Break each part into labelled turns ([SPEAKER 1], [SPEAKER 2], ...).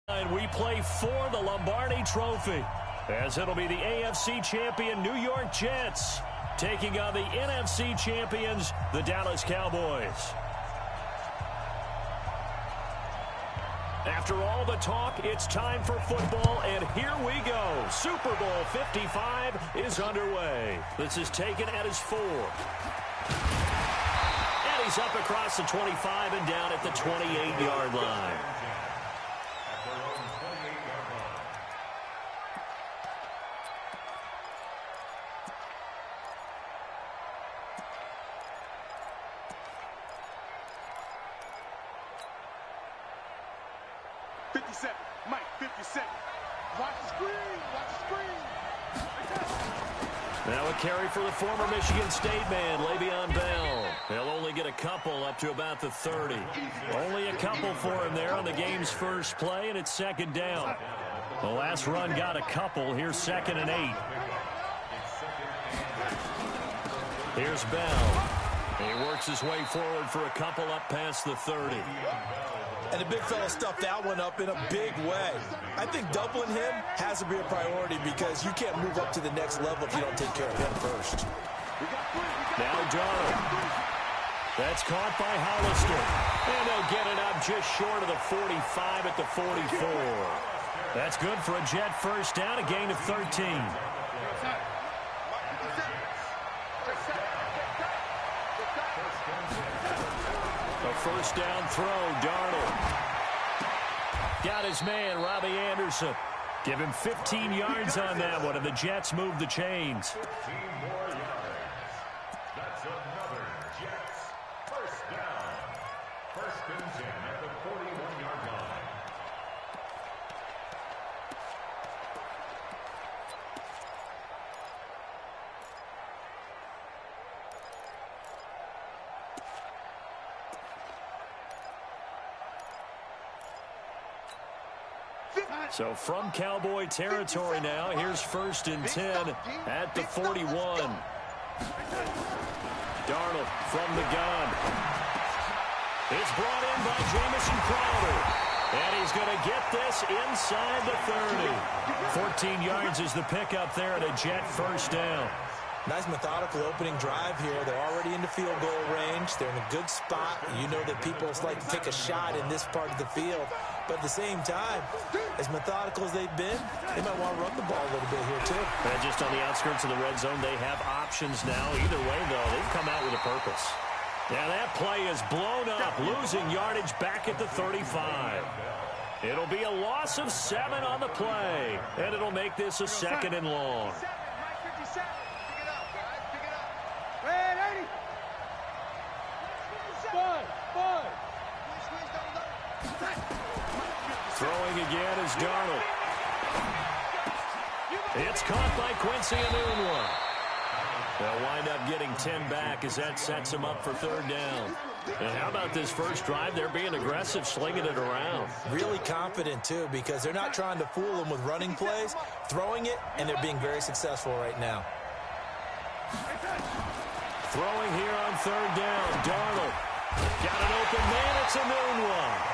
[SPEAKER 1] And we play for the Lombardi Trophy, as it'll be the AFC champion New York Jets taking on the NFC champions, the Dallas Cowboys. After all the talk, it's time for football, and here we go. Super Bowl 55 is underway. This is taken at his 4. And he's up across the 25 and down at the 28-yard line.
[SPEAKER 2] Mike, 57. Watch the screen. Watch the screen.
[SPEAKER 1] Now a carry for the former Michigan State man, Le'Veon Bell. He'll only get a couple up to about the 30. Only a couple for him there on the game's first play, and it's second down. The last run got a couple. Here's 2nd and 8. Here's Bell. He works his way forward for a couple up past the 30.
[SPEAKER 3] And the big fella stuffed that one up in a big way. I think doubling him has to be a priority because you can't move up to the next level if you don't take care of him first.
[SPEAKER 1] Now Darnold. That's caught by Hollister. And they'll get it up just short of the 45 at the 44. That's good for a Jet first down, a gain of 13. A first down throw, Darnold. Got his man, Robbie Anderson. Give him 15 yards on that one, and the Jets move the chains.
[SPEAKER 4] 15 more yards. That's another Jets first down. 1st and 10 at the 41-yard line.
[SPEAKER 1] So from Cowboy territory now, here's 1st and 10 at the 41. Darnold from the gun. It's brought in by Jamison Crowder. And he's going to get this inside the 30. 14 yards is the pickup there at a Jet first down.
[SPEAKER 3] Nice methodical opening drive here. They're already in the field goal range. They're in a good spot. You know that people like to take a shot in this part of the field. But at the same time, as methodical as they've been, they might want to run the ball a little bit here, too.
[SPEAKER 1] And just on the outskirts of the red zone, they have options now. Either way, though, they've come out with a purpose. Now that play is blown up, losing yardage back at the 35. It'll be a loss of 7 on the play, and it'll make this a 2nd and long. Throwing again is Darnold. It's caught by Quincy Enunwa. They'll wind up getting 10 back as that sets them up for 3rd down. And how about this first drive? They're being aggressive, slinging it around.
[SPEAKER 3] Really confident, too, because they're not trying to fool them with running plays, throwing it, and they're being very successful right now.
[SPEAKER 1] Throwing here on 3rd down. Darnold. Got an open man. It's Enunwa.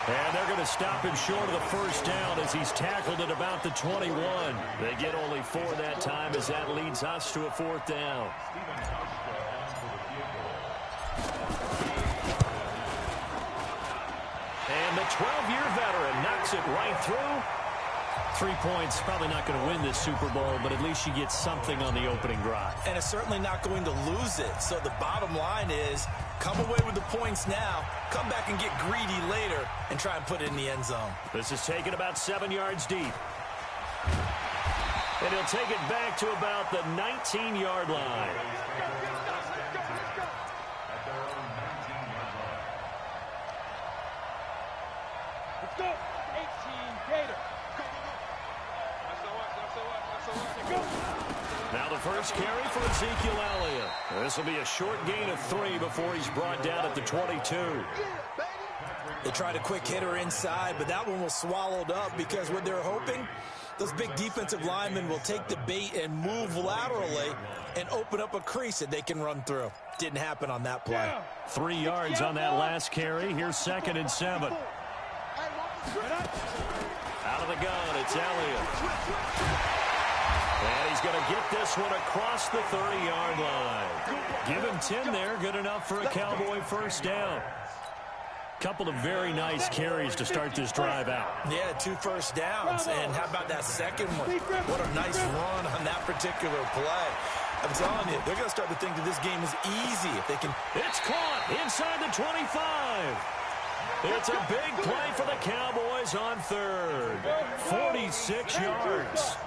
[SPEAKER 1] And they're going to stop him short of the first down as he's tackled at about the 21. They get only 4 that time as that leads us to a 4th down. And the 12-year veteran knocks it right through. 3 points, probably not going to win this Super Bowl, but at least you get something on the opening drive.
[SPEAKER 3] And it's certainly not going to lose it. So the bottom line is, come away with the points now, come back and get greedy later, and try and put it in the end zone.
[SPEAKER 1] This is taken about 7 yards deep. And he'll take it back to about the 19-yard line.
[SPEAKER 2] Let's go. 18 Gator.
[SPEAKER 1] Now the first carry for Ezekiel Elliott. This will be a short gain of 3 before he's brought down at the 22.
[SPEAKER 3] They tried a quick hitter inside, but that one was swallowed up because what they're hoping, those big defensive linemen will take the bait and move laterally and open up a crease that they can run through. Didn't happen on that play.
[SPEAKER 1] 3 yards on that last carry. Here's 2nd and 7. the gun. It's Elliott. And he's going to get this one across the 30-yard line. Give him 10 there. Good enough for a Cowboy first down. Couple of very nice carries to start this drive out.
[SPEAKER 3] Yeah, 2 first downs. And how about that second one? What a nice run on that particular play. I'm telling you, they're going to start to think that this game is easy if they can.
[SPEAKER 1] It's caught inside the 25. It's a big play for the Cowboys on third. 46 yards.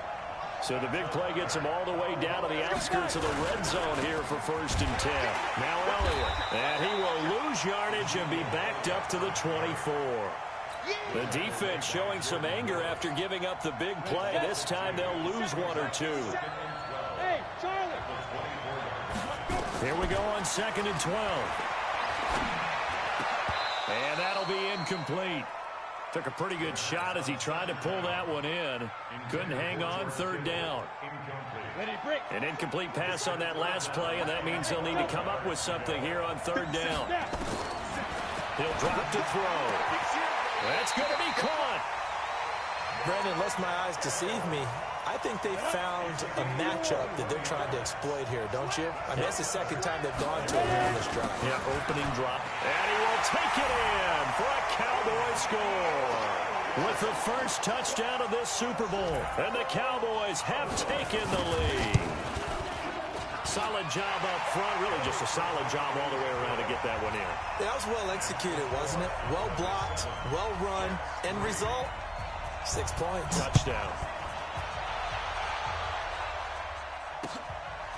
[SPEAKER 1] So the big play gets him all the way down to the outskirts of the red zone here for 1st and 10. Now Elliott. And he will lose yardage and be backed up to the 24. The defense showing some anger after giving up the big play. This time they'll lose 1 or 2.
[SPEAKER 2] Hey, Charlie.
[SPEAKER 1] Here we go on 2nd and 12. And that'll be incomplete. Took a pretty good shot as he tried to pull that one in. Couldn't hang on 3rd down. An incomplete pass on that last play, and that means they'll need to come up with something here on 3rd down. He'll drop to throw. That's going to be caught.
[SPEAKER 3] Brandon, unless my eyes deceive me, I think they found a matchup that they're trying to exploit here, don't you? I mean, that's the second time they've gone to it here on this drive.
[SPEAKER 1] Yeah, opening drop. And he will take it in for a Cowboy score. With the first touchdown of this Super Bowl. And the Cowboys have taken the lead. Solid job up front. Really just a solid job all the way around to get that one in.
[SPEAKER 3] That was well executed, wasn't it? Well blocked, well run. End result, 6 points.
[SPEAKER 1] Touchdown.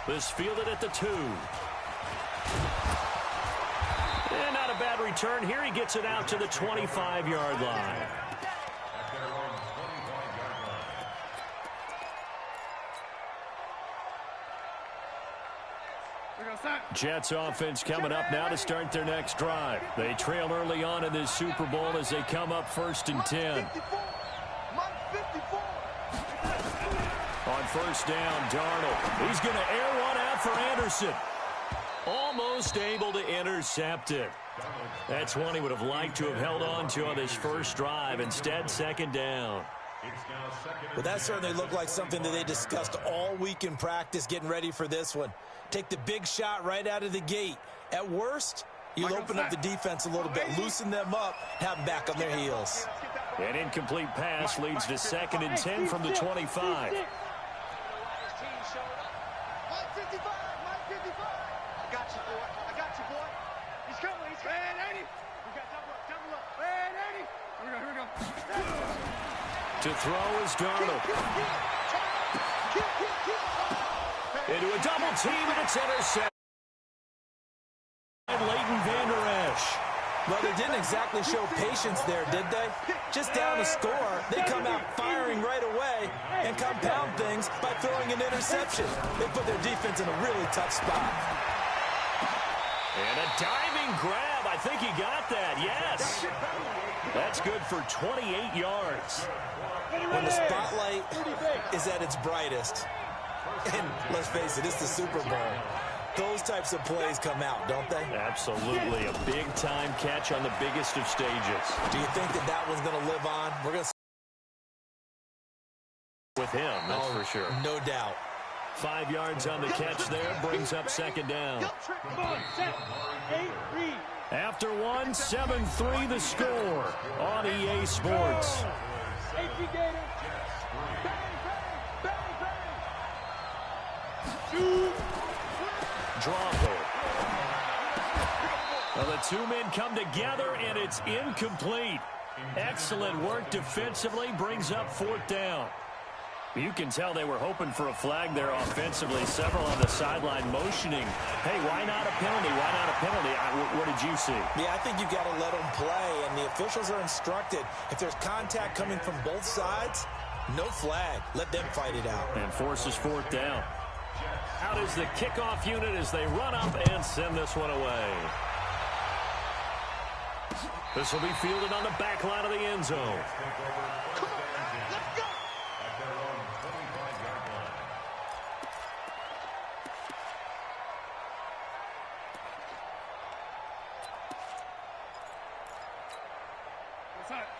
[SPEAKER 1] This fielded at the 2. And not a bad return here. He gets it out to the 25-yard line. Jets offense coming up now to start their next drive. They trail early on in this Super Bowl as they come up 1st and 10. On 1st down, Darnold. He's going to air one out for Anderson. Almost able to intercept it. That's one he would have liked to have held on to on this first drive. Instead, 2nd down.
[SPEAKER 3] Well, that certainly looked like something that they discussed all week in practice, getting ready for this one. Take the big shot right out of the gate. At worst, you'll open up the defense a little bit, loosen them up, have them back on their heels.
[SPEAKER 1] An incomplete pass leads to 2nd and 10 from the 25. To throw is Darnold. Into a double team, and it's intercepted. Leighton Vander Esch.
[SPEAKER 3] Well, they didn't exactly show patience there, did they? Just down a score, they come out firing right away and compound things by throwing an interception. They put their defense in a really tough spot.
[SPEAKER 1] And a diving grab. I think he got that. Yes. That's good for 28 yards.
[SPEAKER 3] When the spotlight is at its brightest, and let's face it, it's the Super Bowl, those types of plays come out, don't they?
[SPEAKER 1] Absolutely. A big-time catch on the biggest of stages.
[SPEAKER 3] Do you think that that one's going to live on? We're going to
[SPEAKER 1] with him, that's for sure.
[SPEAKER 3] No doubt.
[SPEAKER 1] 5 yards on the catch there, brings up 2nd down. After one, 7-3 the score on EA Sports. Drop. Well, the 2 men come together, and it's incomplete. Excellent work defensively, brings up 4th down. You can tell they were hoping for a flag there offensively. Several on the sideline motioning. Hey, why not a penalty? Why not a penalty? What did you see?
[SPEAKER 3] Yeah, I think you got to let them play, and the officials are instructed. If there's contact coming from both sides, no flag. Let them fight it out.
[SPEAKER 1] And forces 4th down. Out is the kickoff unit as they run up and send this one away. This will be fielded on the back line of the end zone.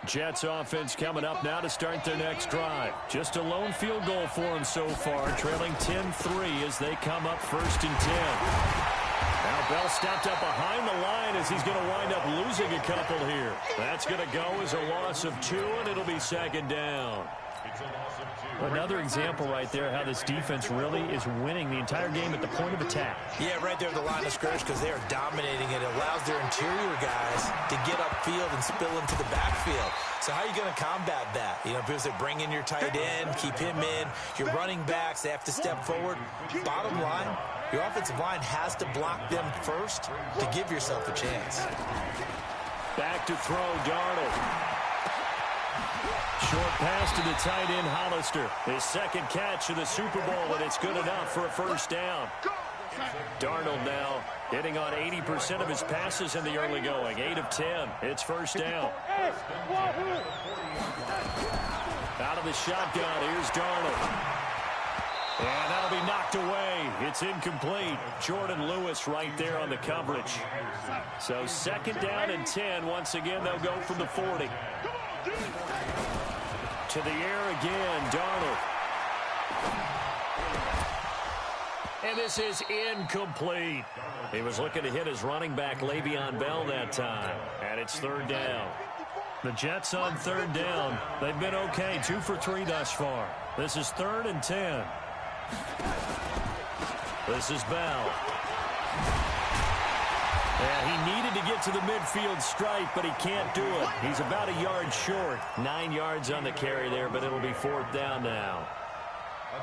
[SPEAKER 1] Jets offense coming up now to start their next drive. Just a lone field goal for them so far, trailing 10-3 as they come up 1st and 10. Now Bell stepped up behind the line as he's going to wind up losing a couple here. That's going to go as a loss of 2, and it'll be 2nd down.
[SPEAKER 5] Another example right there how this defense really is winning the entire game at the point of attack.
[SPEAKER 3] Yeah, right there at the line of scrimmage because they are dominating it. It allows their interior guys to get upfield and spill into the backfield. So how are you going to combat that? You know, because they bring in your tight end, keep him in. Your running backs, they have to step forward. Bottom line, your offensive line has to block them first to give yourself a chance.
[SPEAKER 1] Back to throw, Darnold. Short pass to the tight end, Hollister. His 2nd catch of the Super Bowl, and it's good enough for a 1st down. Darnold now hitting on 80% of his passes in the early going. 8 of 10. It's 1st down. Out of the shotgun, here's Darnold. And that'll be knocked away. It's incomplete. Jordan Lewis right there on the coverage. So 2nd down and 10. Once again, they'll go from the 40. To the air again, Darnold. And this is incomplete. He was looking to hit his running back, Le'Veon Bell, that time. And it's 3rd down.
[SPEAKER 5] The Jets on 3rd down. They've been okay, 2 for 3 thus far. This is 3rd and 10.
[SPEAKER 1] This is Bell. Yeah, he needed to get to the midfield stripe, but he can't do it. He's about a yard short. 9 yards on the carry there, but it'll be 4th down now.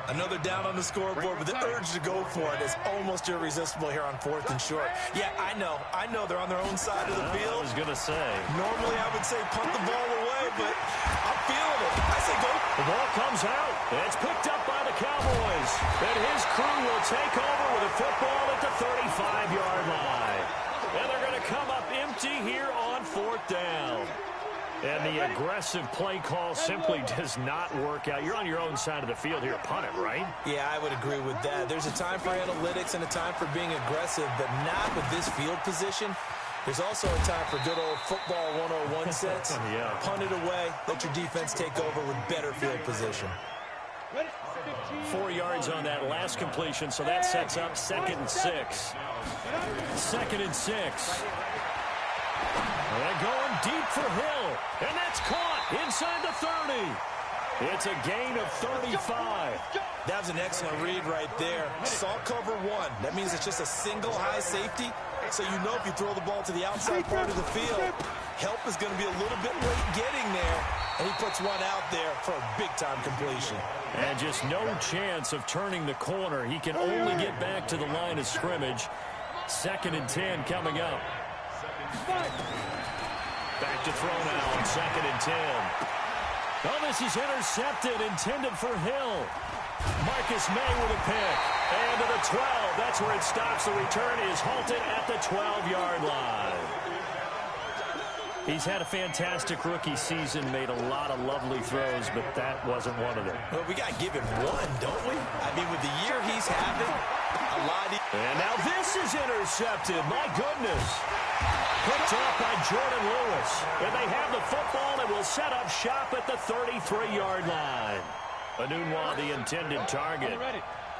[SPEAKER 3] Another down on the scoreboard, but the urge to go for it is almost irresistible here on 4th and short. Yeah, I know they're on their own side of the field.
[SPEAKER 1] I was going to say.
[SPEAKER 3] Normally I would say punt the ball away, but I'm feeling it. I say go.
[SPEAKER 1] The ball comes out. It's picked up by the Cowboys. And his crew will take over with a football at the 35-yard line. And they're going to come up empty here on 4th down. And the aggressive play call simply does not work out. You're on your own side of the field here. Punt it, right?
[SPEAKER 3] Yeah, I would agree with that. There's a time for analytics and a time for being aggressive, but not with this field position. There's also a time for good old football 101 sets.
[SPEAKER 1] Yeah.
[SPEAKER 3] Punt it away. Let your defense take over with better field position.
[SPEAKER 1] 4 yards on that last completion, so that sets up 2nd and 6. 2nd and 6. They're going deep for Hill, and that's caught inside the 30. It's a gain of 35.
[SPEAKER 3] That was an excellent read right there. Saw cover 1. That means it's just a single high safety. So you know if you throw the ball to the outside part of the field, help is going to be a little bit late getting there. And he puts one out there for a big-time completion.
[SPEAKER 1] And just no chance of turning the corner. He can only get back to the line of scrimmage. 2nd and 10 coming up. Back to throw now on 2nd and 10. Oh, this is intercepted, intended for Hill. Marcus May with a pick. And to the 12. That's where it stops. The return is halted at the 12-yard line.
[SPEAKER 5] He's had a fantastic rookie season, made a lot of lovely throws, but that wasn't one of them.
[SPEAKER 3] Well, we got to give him one, don't we? I mean, with the year he's having, a lot.
[SPEAKER 1] And now this is intercepted. My goodness. Picked off by Jordan Lewis. And they have the football and will set up shop at the 33-yard line. Anunwa, the intended target.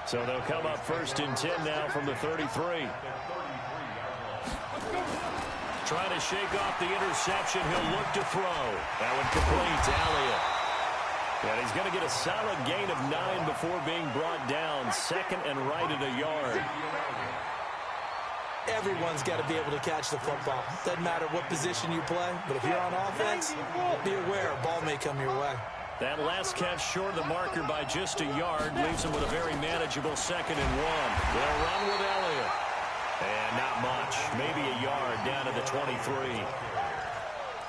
[SPEAKER 1] So they'll come up 1st and 10 now from the 33. Trying to shake off the interception. He'll look to throw. That one complete to Elliott. And he's going to get a solid gain of 9 before being brought down. 2nd and right at a yard.
[SPEAKER 3] Everyone's got to be able to catch the football. Doesn't matter what position you play, but if you're on offense, be aware a ball may come your way.
[SPEAKER 1] That last catch short of the marker by just a yard leaves him with a very manageable 2nd and 1. They'll run with Elliott. And not much. Maybe a yard down to the 23.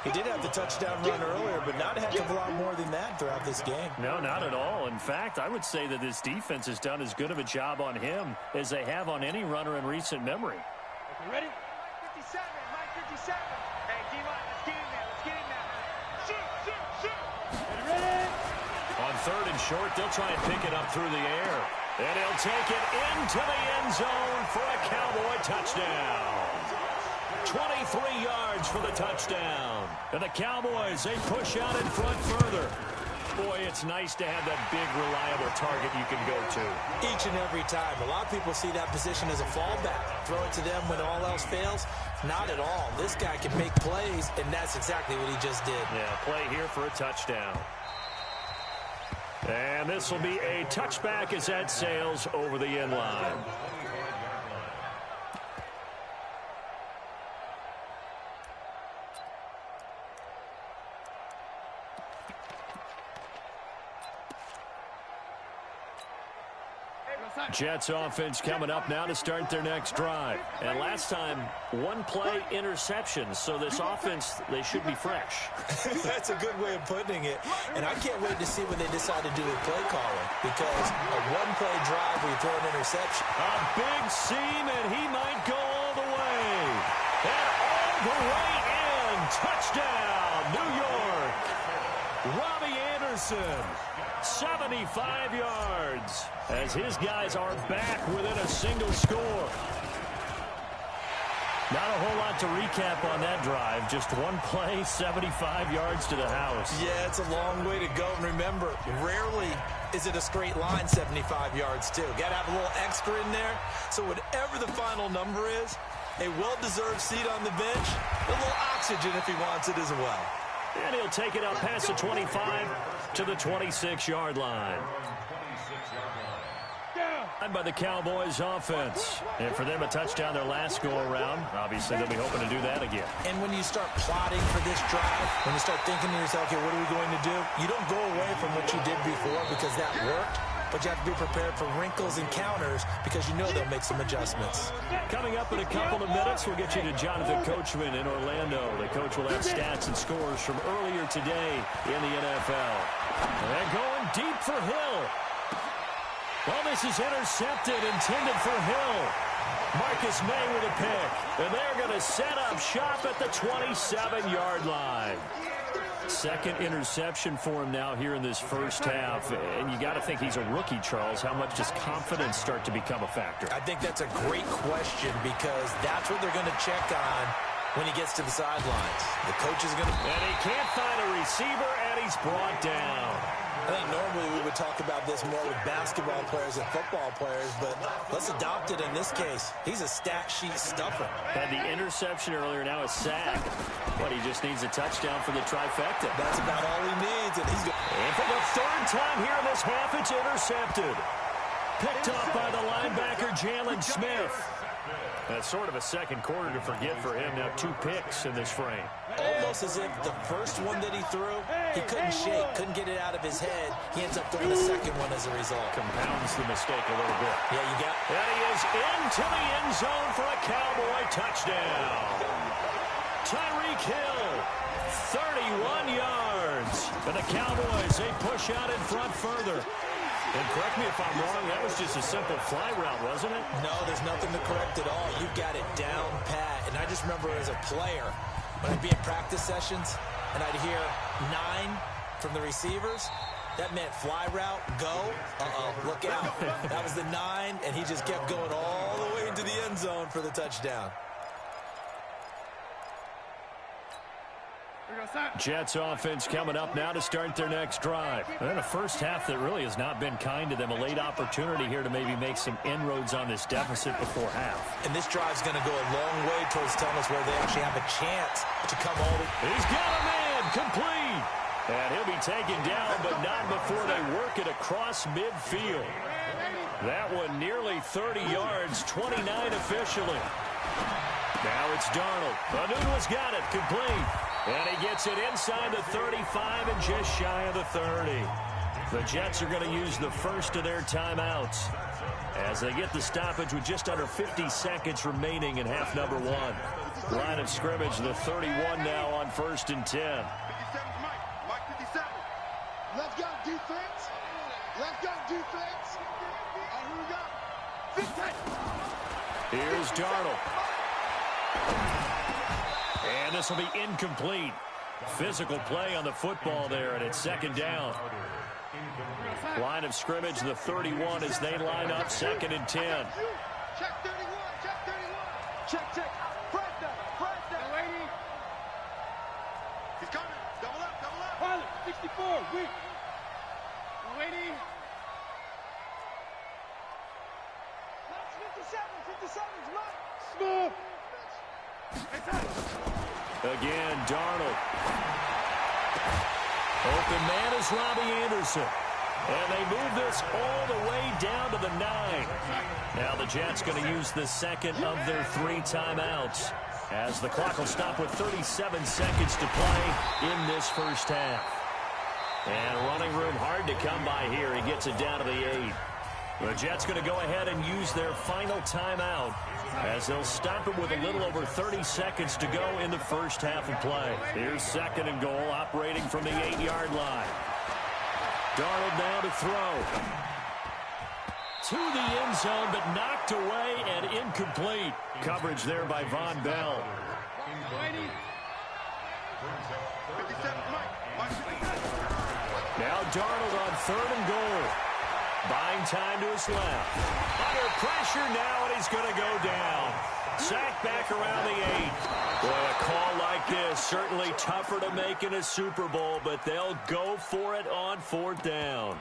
[SPEAKER 3] He did have the touchdown run earlier, but not a heck of a lot more than that throughout this game.
[SPEAKER 5] No, not at all. In fact, I would say that this defense has done as good of a job on him as they have on any runner in recent memory.
[SPEAKER 2] You ready? 57, Mike 57. Hey, D-line, let's get in there. Let's get in there. Shoot, shoot, shoot. Ready?
[SPEAKER 1] On 3rd and short, they'll try and pick it up through the air. And he'll take it into the end zone for a Cowboy touchdown. 23 yards for the touchdown. And the Cowboys, they push out in front further. Boy, it's nice to have that big, reliable target you can go to.
[SPEAKER 3] Each and every time. A lot of people see that position as a fallback. Throw it to them when all else fails. Not at all. This guy can make plays, and that's exactly what he just did.
[SPEAKER 1] Yeah, play here for a touchdown. And this will be a touchback as that sails over the end line. Jets offense coming up now to start their next drive. And last time, one play interception. So this offense, they should be fresh.
[SPEAKER 3] That's a good way of putting it. And I can't wait to see what they decide to do with play calling. Because a one-play drive where you throw an interception.
[SPEAKER 1] A big seam, and he might go all the way. And all the way in. Touchdown, New York. Robbie Anderson. 75 yards as his guys are back within a single score. Not a whole lot to recap on that drive. Just one play, 75 yards to the house.
[SPEAKER 3] Yeah, it's a long way to go. And remember, rarely is it a straight line 75 yards, too. Got to have a little extra in there. So whatever the final number is, a well-deserved seat on the bench, a little oxygen if he wants it as well.
[SPEAKER 1] And he'll take it up past the 25 to the 26-yard line. By the Cowboys offense. And for them, a touchdown their last go-around. Obviously, they'll be hoping to do that again.
[SPEAKER 3] And when you start plotting for this drive, when you start thinking to yourself, okay, what are we going to do? You don't go away from what you did before because that worked. But you have to be prepared for wrinkles and counters because you know they'll make some adjustments.
[SPEAKER 1] Coming up in a couple of minutes, we'll get you to Jonathan Coachman in Orlando. The coach will have stats and scores from earlier today in the NFL. And going deep for Hill. Well, this is intercepted, intended for Hill. Marcus May with a pick. And they're going to set up shop at the 27-yard line. Second interception for him now here in this first half. And you got to think he's a rookie, Charles. How much does confidence start to become a factor?
[SPEAKER 3] I think that's a great question because that's what they're going to check on when he gets to the sidelines. The coach is going to...
[SPEAKER 1] And he can't find a receiver, and he's brought down.
[SPEAKER 3] I think normally we would talk about this more with basketball players and football players, but let's adopt it in this case. He's a stat sheet stuffer.
[SPEAKER 1] Had the interception earlier, now a sack. But he just needs a touchdown for the trifecta.
[SPEAKER 3] That's about all he needs, and he's good.
[SPEAKER 1] And for the third time here in this half, it's intercepted. Picked up by the linebacker, Jalen Smith. That's sort of a second quarter to forget for him. Now 2 picks in this frame.
[SPEAKER 3] Almost as if the first one that he threw, he couldn't shake, couldn't get it out of his head. He ends up throwing a second one as a result.
[SPEAKER 1] Compounds the mistake a little bit.
[SPEAKER 3] Yeah, you got it.
[SPEAKER 1] And he is into the end zone for a Cowboy touchdown. Tyreek Hill, 31 yards. And the Cowboys, they push out in front further. And correct me if I'm wrong, that was just a simple fly route, wasn't it?
[SPEAKER 3] No, there's nothing to correct at all. You've got it down pat. And I just remember as a player, when I'd be in practice sessions, and I'd hear 9 from the receivers, that meant fly route, go, look out. That was the 9, and he just kept going all the way into the end zone for the touchdown.
[SPEAKER 1] Jets offense coming up now to start their next drive. And a first half that really has not been kind to them. A late opportunity here to maybe make some inroads on this deficit before half.
[SPEAKER 3] And this drive's going to go a long way towards telling us where they actually have a chance to come all the way.
[SPEAKER 1] He's got a man, complete. And he'll be taken down, but not before they work it across midfield. That one nearly 30 yards, 29 officially. Now it's Darnold. Anunua's got it, complete. And he gets it inside the 35 and just shy of the 30. The Jets are going to use the first of their timeouts as they get the stoppage with just under 50 seconds remaining in half number 1. Line of scrimmage, the 31 now on 1st and 10.
[SPEAKER 2] 57's Mike 57. Let's go, defense. Let's go, defense. Here we go. 50.
[SPEAKER 1] Here's Darnold. And this will be incomplete. Physical play on the football there, and it's second down. Line of scrimmage, the 31 as they line up, 2nd and 10.
[SPEAKER 2] Check 31, check 31. Check. Press
[SPEAKER 1] Again, Darnold. Open man is Robbie Anderson. And they move this all the way down to the 9. Now the Jets going to use the second of their 3 timeouts, as the clock will stop with 37 seconds to play in this first half. And running room hard to come by here. He gets it down to the 8. The Jets going to go ahead and use their final timeout, as they'll stop it with a little over 30 seconds to go in the first half of play. Here's second and goal, operating from the 8-yard line. Darnold now to throw. To the end zone, but knocked away and incomplete. Coverage there by Von Bell. Now Darnold on 3rd and goal. Buying time to his left. Under pressure now, and he's going to go down. Sacked back around the 8. Boy, a call like this, certainly tougher to make in a Super Bowl, but they'll go for it on 4th down.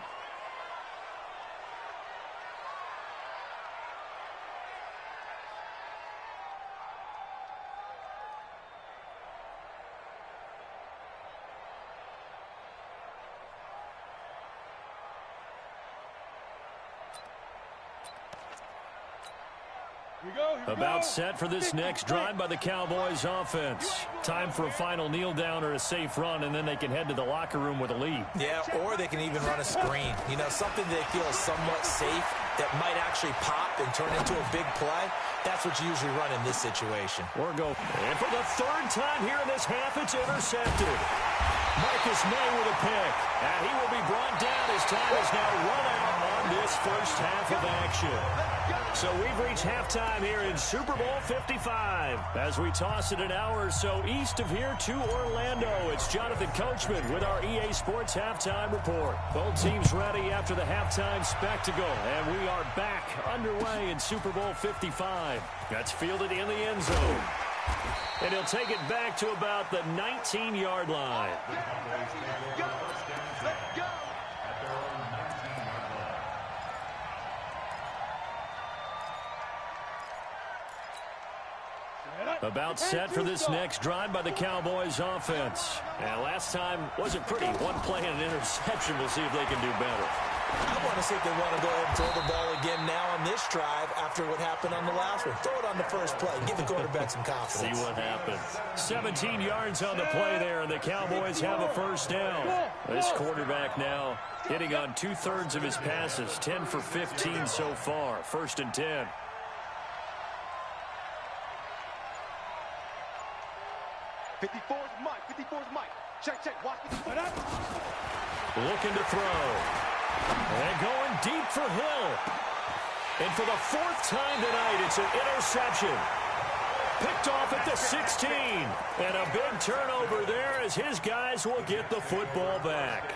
[SPEAKER 1] About set for this next drive by the Cowboys offense. Time for a final kneel down or a safe run, and then they can head to the locker room with a lead.
[SPEAKER 3] Yeah, or they can even run a screen. You know, something they feel is somewhat safe that might actually pop and turn into a big play. That's what you usually run in this situation.
[SPEAKER 1] Or go. And for the 3rd time here in this half, it's intercepted. Marcus May with a pick. And he will be brought down as time is now run out on this first half of action. So we've reached halftime here in Super Bowl 55. As we toss it an hour or so east of here to Orlando, it's Jonathan Coachman with our EA Sports Halftime Report. Both teams ready after the halftime spectacle, and we are back underway in Super Bowl 55. That's fielded in the end zone. And he'll take it back to about the 19-yard line. About set for this next drive by the Cowboys offense. And last time wasn't pretty. One play and an interception. We'll see if they can do better.
[SPEAKER 3] I want to see if they want to go ahead and throw the ball again now on this drive after what happened on the last one. Throw it on the first play. Give the quarterback some confidence.
[SPEAKER 1] See what happens. 17 yards on the play there, and the Cowboys have a first down. This quarterback now hitting on 2/3 of his passes. 10 for 15 so far. 1st and 10.
[SPEAKER 2] Check. Watch 54.
[SPEAKER 1] Looking to throw. And going deep for Hill. And for the 4th time tonight, it's an interception. Picked off at the 16. And a big turnover there as his guys will get the football back.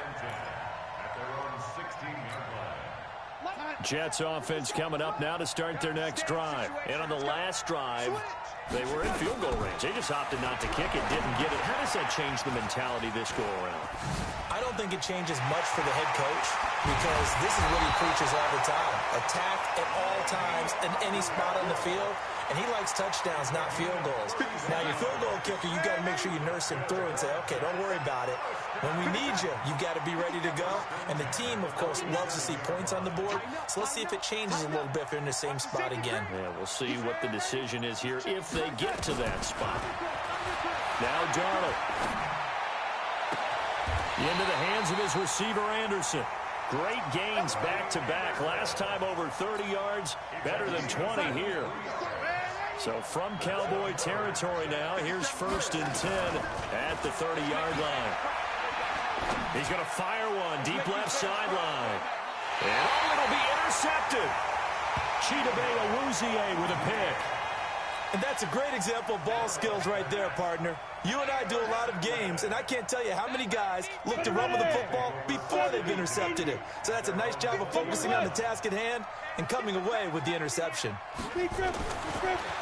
[SPEAKER 1] Jets offense coming up now to start their next drive. And on the last drive, they were in field goal range. They just opted not to kick it, didn't get it. How does that change the mentality this go around?
[SPEAKER 3] I don't think it changes much for the head coach, because this is what he preaches all the time. Attack at all times in any spot on the field. And he likes touchdowns, not field goals. Now, your field goal kicker, you got to make sure you nurse him through and say, okay, don't worry about it. When we need you, you got to be ready to go. And the team, of course, loves to see points on the board. So let's see if it changes a little bit if they're in the same spot again.
[SPEAKER 1] Yeah, we'll see what the decision is here if they get to that spot. Now Darnold. Into the hands of his receiver, Anderson. Great gains back-to-back. Last time over 30 yards, better than 20 here. So from Cowboy territory now, here's 1st and 10 at the 30-yard line. He's going to fire one deep left sideline. And it'll be intercepted. Chidobe Awuzie with a pick.
[SPEAKER 3] And that's a great example of ball skills right there, partner. You and I do a lot of games, and I can't tell you how many guys look to run with the football before they've intercepted it. So that's a nice job of focusing on the task at hand and coming away with the interception.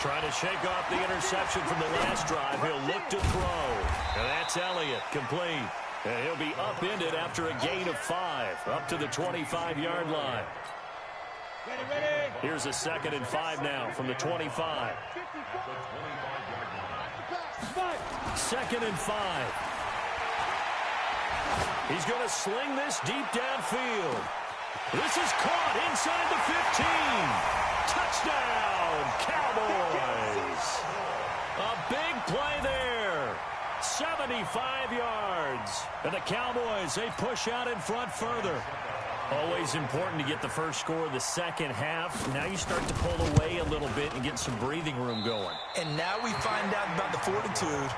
[SPEAKER 1] Trying to shake off the interception from the last drive. He'll look to throw. And that's Elliott, complete. And he'll be upended after a gain of 5, up to the 25-yard line.
[SPEAKER 5] Here's a 2nd and 5 now from the 25. 2nd and 5. He's going to sling this deep downfield. This is caught inside the 15. Touchdown, Cowboys. A big play there. 75 yards. And the Cowboys, they push out in front further. Always important to get the first score of the second half. Now you start to pull away a little bit and get some breathing room going.
[SPEAKER 3] And now we find out about the fortitude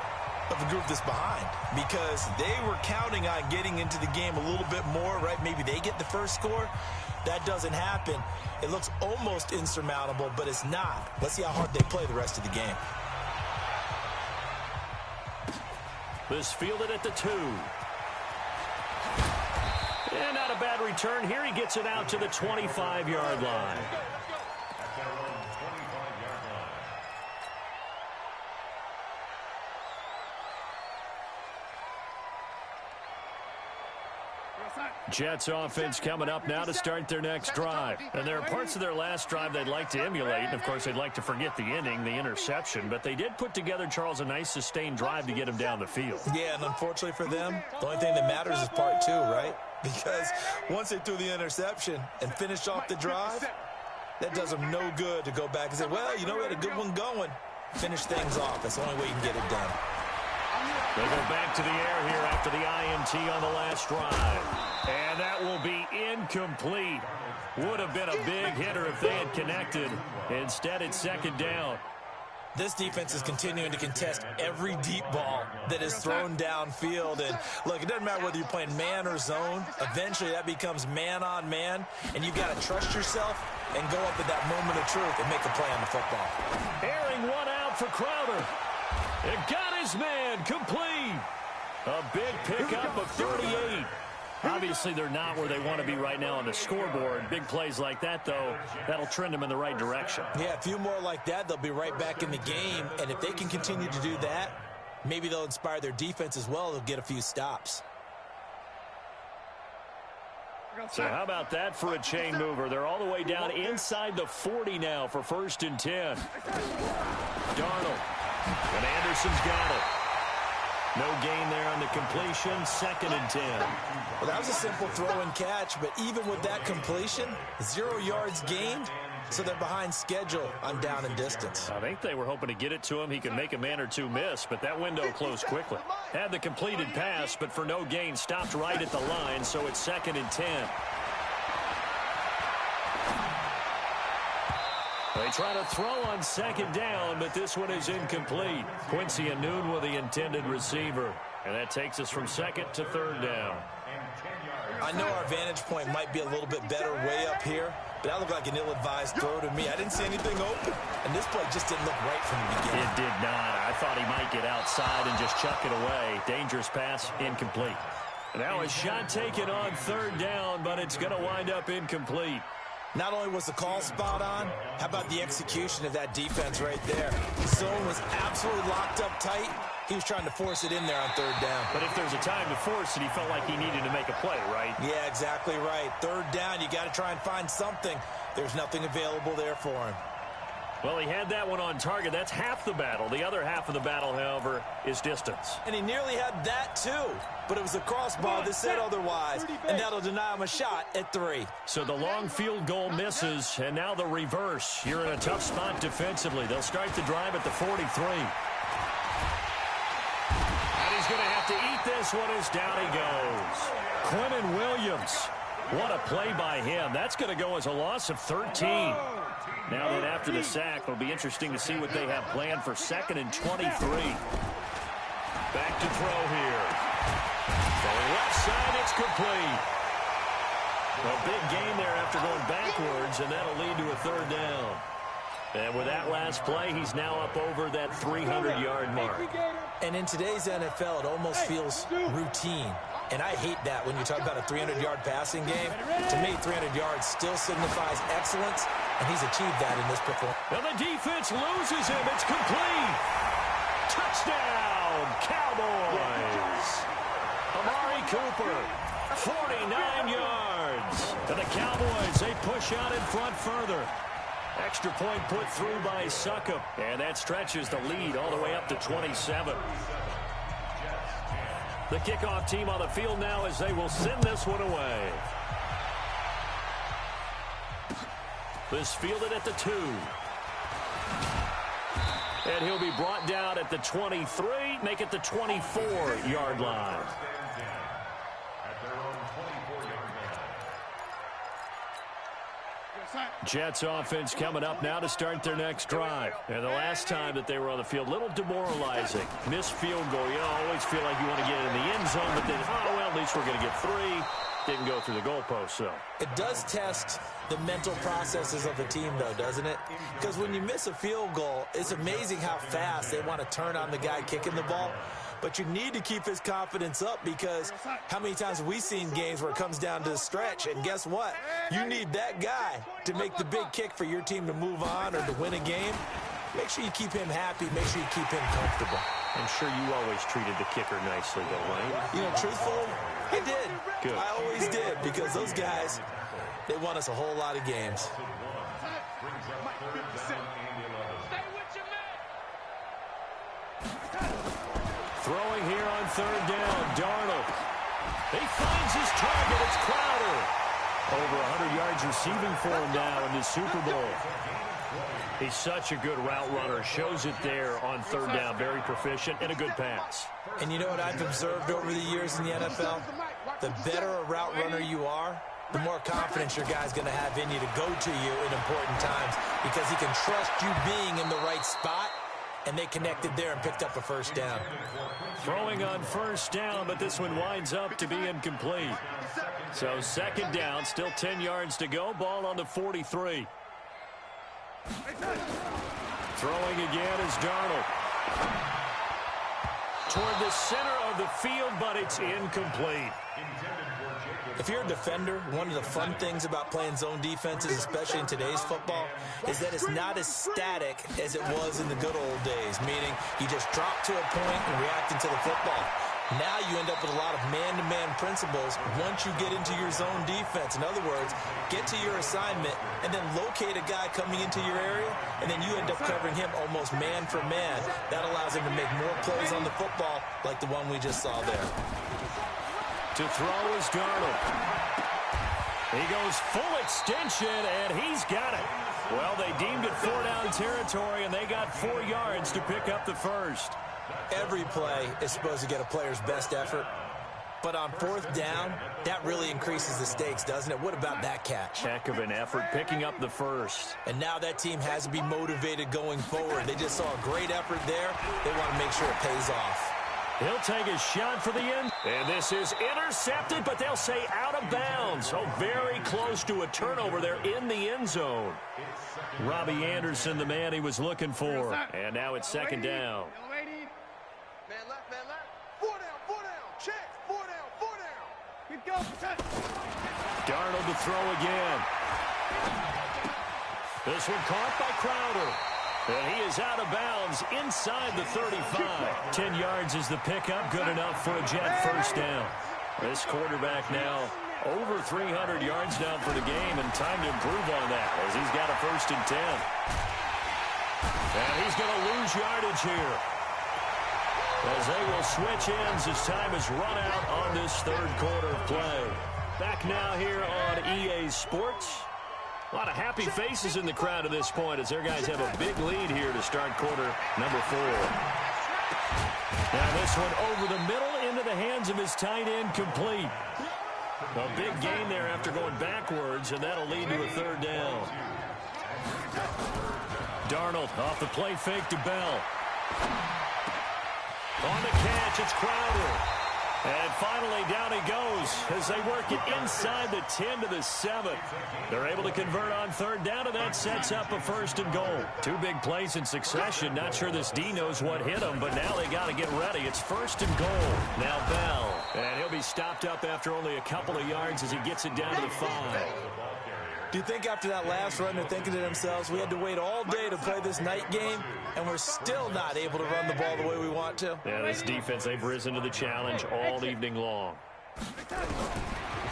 [SPEAKER 3] of the group that's behind, because they were counting on getting into the game a little bit more, right? Maybe they get the first score. That doesn't happen. It looks almost insurmountable, but it's not. Let's see how hard they play the rest of the game.
[SPEAKER 5] This fielded at the 2. And not a bad return here. He gets it out to the 25-yard line. Jets offense coming up now to start their next drive. And there are parts of their last drive they'd like to emulate. And, of course, they'd like to forget the inning, the interception. But they did put together, Charles, a nice sustained drive to get him down the field.
[SPEAKER 3] Yeah, and unfortunately for them, the only thing that matters is part 2, right? Because once they threw the interception and finished off the drive, that does them no good to go back and say, well, you know, we had a good one going. Finish things off. That's the only way you can get it done.
[SPEAKER 5] They go back to the air here after the INT on the last drive. And that will be incomplete. Would have been a big hitter if they had connected. Instead, it's 2nd down.
[SPEAKER 3] This defense is continuing to contest every deep ball that is thrown downfield. And, look, it doesn't matter whether you're playing man or zone. Eventually, that becomes man-on-man, and you've got to trust yourself and go up at that moment of truth and make a play on the football.
[SPEAKER 5] Airing one out for Crowder. It got his man complete. A big pickup of 38. Obviously, they're not where they want to be right now on the scoreboard. Big plays like that, though, that'll trend them in the right direction.
[SPEAKER 3] Yeah, a few more like that, they'll be right back in the game. And if they can continue to do that, maybe they'll inspire their defense as well. They'll get a few stops.
[SPEAKER 5] So how about that for a chain mover? They're all the way down inside the 40 now for 1st and 10. Darnold. And Anderson's got it. No gain there on the completion. 2nd and 10.
[SPEAKER 3] Well, that was a simple throw and catch, but even with that completion, 0 yards gained, so they're behind schedule on down and distance.
[SPEAKER 5] I think they were hoping to get it to him. He could make a man or two miss, but that window closed quickly. Had the completed pass, but for no gain, stopped right at the line, so it's 2nd and 10. They try to throw on 2nd down, but this one is incomplete. Quincy Anoon with the intended receiver. And that takes us from 2nd to 3rd down.
[SPEAKER 3] I know our vantage point might be a little bit better way up here, but that looked like an ill-advised throw to me. I didn't see anything open, and this play just didn't look right from the beginning.
[SPEAKER 5] It did not. I thought he might get outside and just chuck it away. Dangerous pass, incomplete. Now a shot taken on 3rd down, but it's going to wind up incomplete.
[SPEAKER 3] Not only was the call spot on, how about the execution of that defense right there? The zone was absolutely locked up tight. He was trying to force it in there on 3rd down.
[SPEAKER 5] But if there's a time to force it, he felt like he needed to make a play, right?
[SPEAKER 3] Yeah, exactly right. 3rd down, you got to try and find something. There's nothing available there for him.
[SPEAKER 5] Well, he had that one on target. That's half the battle. The other half of the battle, however, is distance.
[SPEAKER 3] And he nearly had that, too. But it was a crossbar that said otherwise, and that'll deny him a shot at 3.
[SPEAKER 5] So the long field goal misses, and now the reverse. You're in a tough spot defensively. They'll start the drive at the 43. And he's going to have to eat this one as down he goes. Quinnen Williams. What a play by him. That's going to go as a loss of 13. Now that after the sack, it'll be interesting to see what they have planned for 2nd and 23. Back to throw here. Going left side, it's complete. A big gain there after going backwards, and that'll lead to a 3rd down. And with that last play, he's now up over that 300-yard mark.
[SPEAKER 3] And in today's NFL, it almost feels routine. And I hate that when you talk about a 300-yard passing game. To me, 300 yards still signifies excellence, and he's achieved that in this performance.
[SPEAKER 5] And the defense loses him. It's complete. Touchdown, Cowboys. Amari Cooper 49 yards. And the Cowboys, they push out in front further. Extra point put through by Succop. And that stretches the lead all the way up to 27. The kickoff team on the field now as they will send this one away. This fielded at the 2. And he'll be brought down at the 23, make it the 24-yard line. Jets offense coming up now to start their next drive. And the last time that they were on the field, a little demoralizing. Missed field goal. You know, always feel like you want to get in the end zone, but then, oh, well, at least we're going to get 3. Didn't go through the goalpost, though.
[SPEAKER 3] It does test the mental processes of the team, though, doesn't it? Because when you miss a field goal, it's amazing how fast they want to turn on the guy kicking the ball. But you need to keep his confidence up, because how many times have we seen games where it comes down to the stretch? And guess what? You need that guy to make the big kick for your team to move on or to win a game. Make sure you keep him happy. Make sure you keep him comfortable.
[SPEAKER 5] I'm sure you always treated the kicker nicely, though, right?
[SPEAKER 3] You know, truthfully, I did.
[SPEAKER 5] Good.
[SPEAKER 3] I always did, because those guys, they won us a whole lot of games.
[SPEAKER 5] Throwing here on 3rd down, Darnold. He finds his target. It's Crowder. Over 100 yards receiving for him now in the Super Bowl. He's such a good route runner. Shows it there on 3rd down. Very proficient and a good pass.
[SPEAKER 3] And you know what I've observed over the years in the NFL? The better a route runner you are, the more confidence your guy's going to have in you to go to you in important times, because he can trust you being in the right spot, and they connected there and picked up a 1st down.
[SPEAKER 5] Throwing on 1st down, but this one winds up to be incomplete. So 2nd down, still 10 yards to go. Ball on the 43. Throwing again is Darnold. Toward the center of the field, but it's incomplete.
[SPEAKER 3] If you're a defender, one of the fun things about playing zone defenses, especially in today's football, is that it's not as static as it was in the good old days, meaning you just drop to a point and react into the football. Now you end up with a lot of man-to-man principles once you get into your zone defense. In other words, get to your assignment and then locate a guy coming into your area, and then you end up covering him almost man for man. That allows him to make more plays on the football like the one we just saw there.
[SPEAKER 5] To throw is Darnold. He goes full extension, and he's got it. Well, they deemed it 4-down territory, and they got 4 yards to pick up the 1st.
[SPEAKER 3] Every play is supposed to get a player's best effort. But on 4th down, that really increases the stakes, doesn't it? What about that catch?
[SPEAKER 5] Heck of an effort, picking up the 1st.
[SPEAKER 3] And now that team has to be motivated going forward. They just saw a great effort there. They want to make sure it pays off.
[SPEAKER 5] He'll take a shot for the end. And this is intercepted, but they'll say out of bounds. So very close to a turnover there in the end zone. Robbie Anderson, the man he was looking for. And now it's 2nd down.
[SPEAKER 2] Man left, man left. 4 down, check. 4 down. Keep going.
[SPEAKER 5] Darnold to throw again. This one caught by Crowder. And he is out of bounds inside the 35. 10 yards is the pickup. Good enough for a Jet 1st down. This quarterback now over 300 yards down for the game, and time to improve on that as he's got a 1st and 10. And he's going to lose yardage here, as they will switch ends as time is run out on this 3rd quarter of play. Back now here on EA Sports. A lot of happy faces in the crowd at this point as their guys have a big lead here to start quarter number 4. Now this one over the middle into the hands of his tight end, complete. A big gain there after going backwards, and that'll lead to a 3rd down. Darnold off the play fake to Bell. On the catch, it's Crowder. And finally, down he goes as they work it inside the 10 to the 7. They're able to convert on 3rd down, and that sets up a 1st and goal. 2 big plays in succession. Not sure this D knows what hit him, but now they got to get ready. It's 1st and goal. Now Bell. And he'll be stopped up after only a couple of yards as he gets it down to the 5.
[SPEAKER 3] Do you think after that last run they're thinking to themselves, we had to wait all day to play this night game, and we're still not able to run the ball the way we want to?
[SPEAKER 5] Yeah, this defense, they've risen to the challenge all evening long.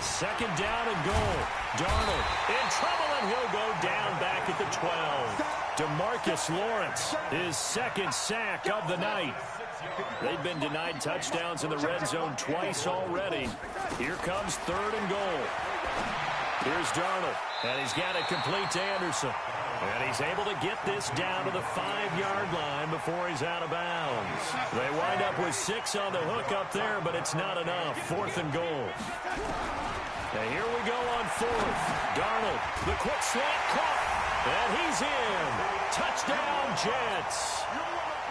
[SPEAKER 1] Second down and goal. Darnold in trouble, and he'll go down back at the 12. DeMarcus Lawrence, his second sack of the night. They've been denied touchdowns in the red zone twice already. Here comes third and goal. Here's Darnold, and he's got it complete to Anderson. And he's able to get this down to the 5-yard line before he's out of bounds. They wind up with 6 on the hook up there, but it's not enough. Fourth and goal. And here we go on fourth. Darnold, the quick slant caught, and he's in. Touchdown, Jets.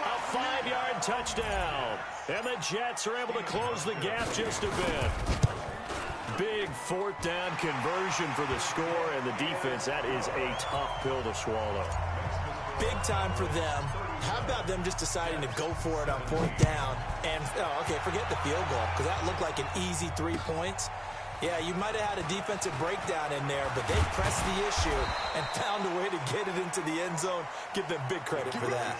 [SPEAKER 1] A 5-yard touchdown. And the Jets are able to close the gap just a bit. Big fourth down conversion for the score, and the defense, that is a tough pill to swallow.
[SPEAKER 3] Big time for them. How about them just deciding to go for it on fourth down? And, okay, forget the field goal, because that looked like an easy 3 points. Yeah, you might have had a defensive breakdown in there, but they pressed the issue and found a way to get it into the end zone. Give them big credit for that.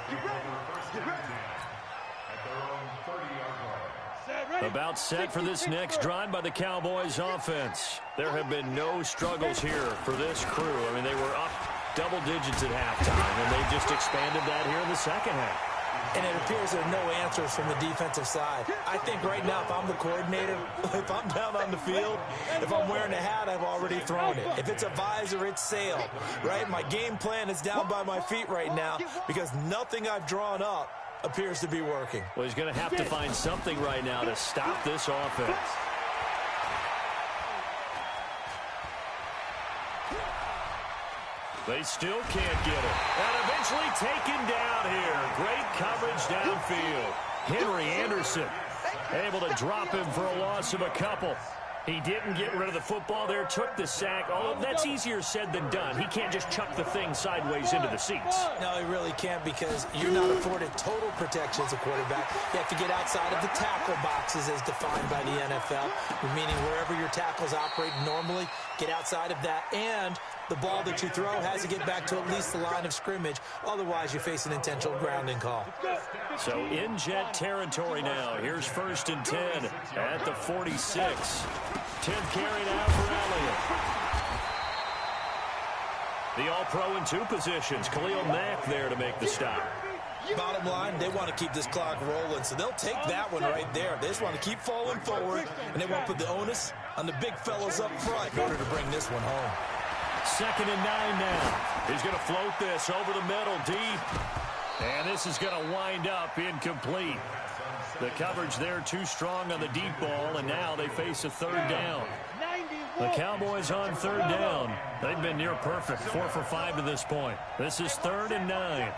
[SPEAKER 1] About set for this next drive by the Cowboys offense. There have been no struggles here for this crew. I mean, they were up double digits at halftime, and they just expanded that here in the second half.
[SPEAKER 3] And it appears there are no answers from the defensive side. I think right now, if I'm the coordinator, if I'm down on the field, if I'm wearing a hat, I've already thrown it. If it's a visor, it's sail, right? My game plan is down by my feet right now because nothing I've drawn up appears to be working.
[SPEAKER 1] Well, he's going to have to find something right now to stop this offense. They still can't get it. And eventually taken down here. Great coverage downfield. Henry Anderson able to drop him for a loss of a couple. He didn't get rid of the football there, took the sack. Oh, that's easier said than done. He can't just chuck the thing sideways into the seats.
[SPEAKER 3] No, he really can't because you're not afforded total protection as a quarterback. You have to get outside of the tackle boxes as defined by the NFL, meaning wherever your tackles operate normally, get outside of that. And the ball that you throw has to get back to at least the line of scrimmage. Otherwise, you face an intentional grounding call.
[SPEAKER 1] So in Jet territory now. Here's 1st and 10 at the 46. 10th carry now for Elliott. The All-Pro in 2 positions. Khalil Mack there to make the stop.
[SPEAKER 3] Bottom line, they want to keep this clock rolling, so they'll take that one right there. They just want to keep falling forward, and they want to put the onus on the big fellas up front in order to bring this one home.
[SPEAKER 1] 2nd and 9 now. He's going to float this over the middle deep. And this is going to wind up incomplete. The coverage there too strong on the deep ball, and now they face a 3rd down. The Cowboys on 3rd down. They've been near perfect, 4 for 5 to this point. This is 3rd and 9.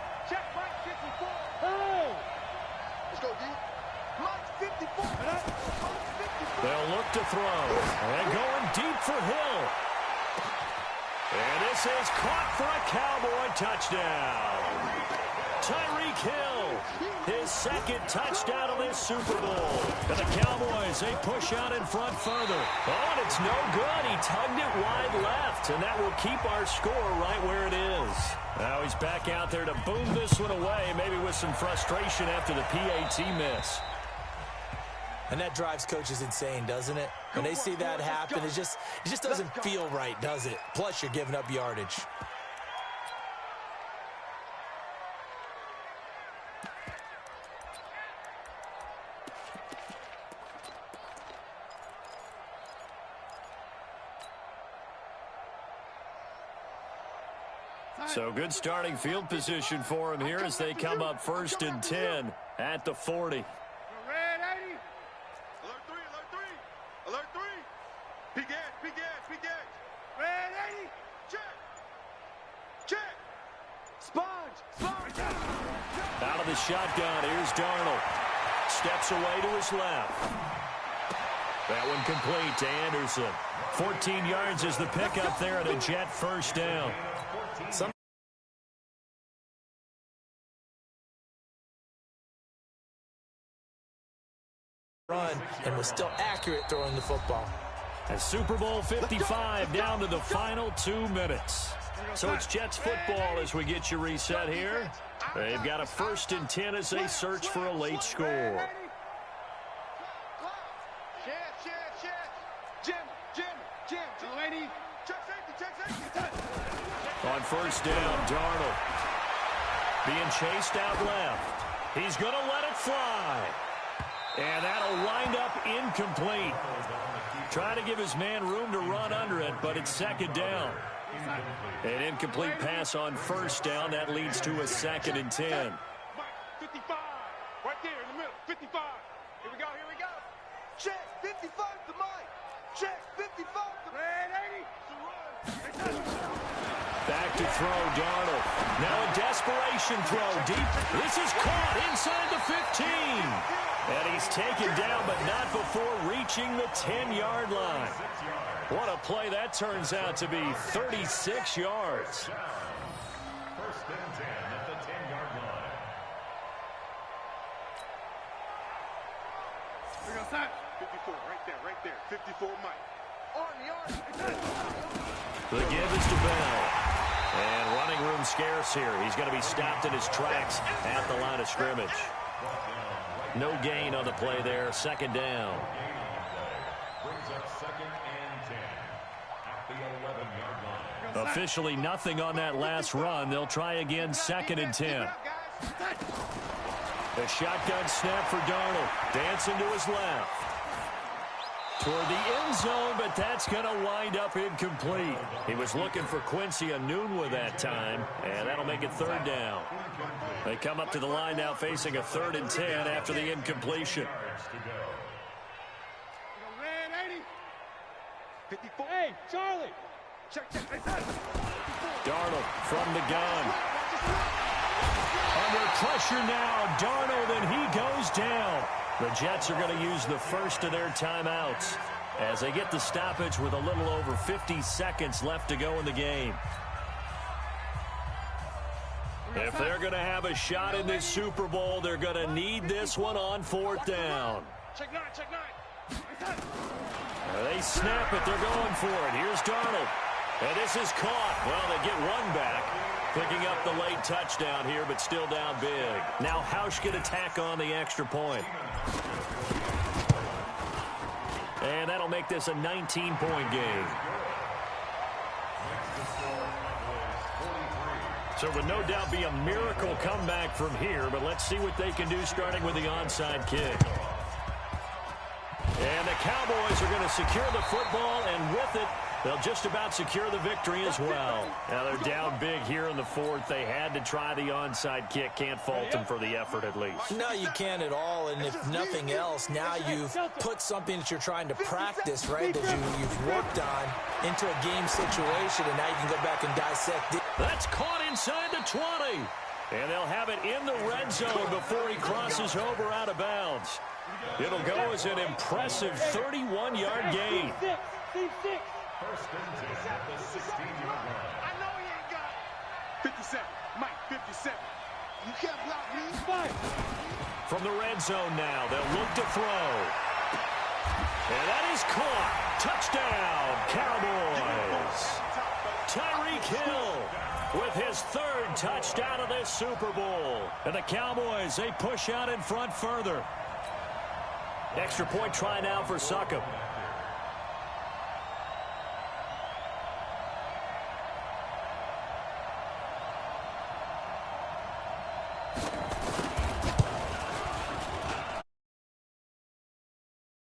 [SPEAKER 1] They'll look to throw. And going deep for Hill. And this is caught for a Cowboy touchdown. Tyreek Hill, his 2nd touchdown of this Super Bowl. And the Cowboys, they push out in front further. Oh, and it's no good. He tugged it wide left, and that will keep our score right where it is. Now he's back out there to boom this one away, maybe with some frustration after the PAT miss.
[SPEAKER 3] And that drives coaches insane, doesn't it? When they see that happen, it just doesn't feel right, does it? Plus, you're giving up yardage.
[SPEAKER 1] So good starting field position for him here as they come up 1st and 10 at the 40.
[SPEAKER 2] Red 80. Alert 3, alert 3. Alert 3. Peek edge, peek edge, peek edge. Red 80. Check. Check. Sponge, sponge.
[SPEAKER 1] Out of the shotgun, here's Darnold. Steps away to his left. That one complete to Anderson. 14 yards is the pickup there at a Jet 1st down.
[SPEAKER 3] Run and was still accurate throwing the football.
[SPEAKER 1] And Super Bowl 55 down to the final 2 minutes. So it's Jets football as we get you reset here. They've got a 1st and 10 as they search for a late score. On first down, Darnold being chased out left. He's going to let it fly. And that'll wind up incomplete. Trying to give his man room to run under it, but it's second down. An incomplete pass on first down. That leads to a 2nd and 10.
[SPEAKER 2] 55. Right there in the middle. 55. Here we go. Here we go. Check. 55 to Mike. Check. 55 to Red 80.
[SPEAKER 1] Back to throw, Darnold. Now a desperation throw deep. This is caught inside the 15. And he's taken down, but not before reaching the 10-yard line. What a play that turns out to be. 36 yards.
[SPEAKER 4] First and 10 at the 10-yard line.
[SPEAKER 2] We got that. 54, right there. 54, Mike. On the arm.
[SPEAKER 1] The give is to Bell. And running room scarce here. He's going to be stopped in his tracks at the line of scrimmage. No gain on the play there. Second down.
[SPEAKER 4] Brings up 2nd and 10 at the 11-yard line.
[SPEAKER 1] Officially nothing on that last run. They'll try again, 2nd and 10. A shotgun snap for Darnold. Dancing to his left. Toward the end zone, but that's going to wind up incomplete. He was looking for Quincy Enunwa that time, and that'll make it 3rd down. They come up to the line now facing a 3rd and 10 after the incompletion.
[SPEAKER 2] Red 80. 54. Hey, Charlie. Check.
[SPEAKER 1] Darnold from the gun. Under pressure now, Darnold, and he goes down. The Jets are going to use the first of their timeouts as they get the stoppage with a little over 50 seconds left to go in the game. If they're going to have a shot in this Super Bowl, they're going to need this one on 4th down.
[SPEAKER 2] Check nine.
[SPEAKER 1] They snap it. They're going for it. Here's Darnold. And this is caught. Well, they get one back. Picking up the late touchdown here, but still down big. Now Hausch can attack on the extra point. And that'll make this a 19-point game. So it would no doubt be a miracle comeback from here, but let's see what they can do starting with the onside kick. And the Cowboys are going to secure the football, and with it, they'll just about secure the victory as well. Now they're down big here in the 4th. They had to try the onside kick. Can't fault them for the effort at least.
[SPEAKER 3] No, you can't at all. And if nothing else, now you've put something that you're trying to practice, right, that you've worked on into a game situation, and now you can go back and dissect it.
[SPEAKER 1] That's caught inside the 20. And they'll have it in the red zone before he crosses over out of bounds. It'll go as an impressive 31-yard gain.
[SPEAKER 4] First and 10 at the 16-yard line.
[SPEAKER 2] I know he ain't got it. 57. Mike, 57. You can't block me.
[SPEAKER 1] From the red zone now, they'll look to throw. And that is caught. Touchdown, Cowboys. Tyreek Hill with his 3rd touchdown of this Super Bowl. And the Cowboys, they push out in front further. Extra point try now for Succop.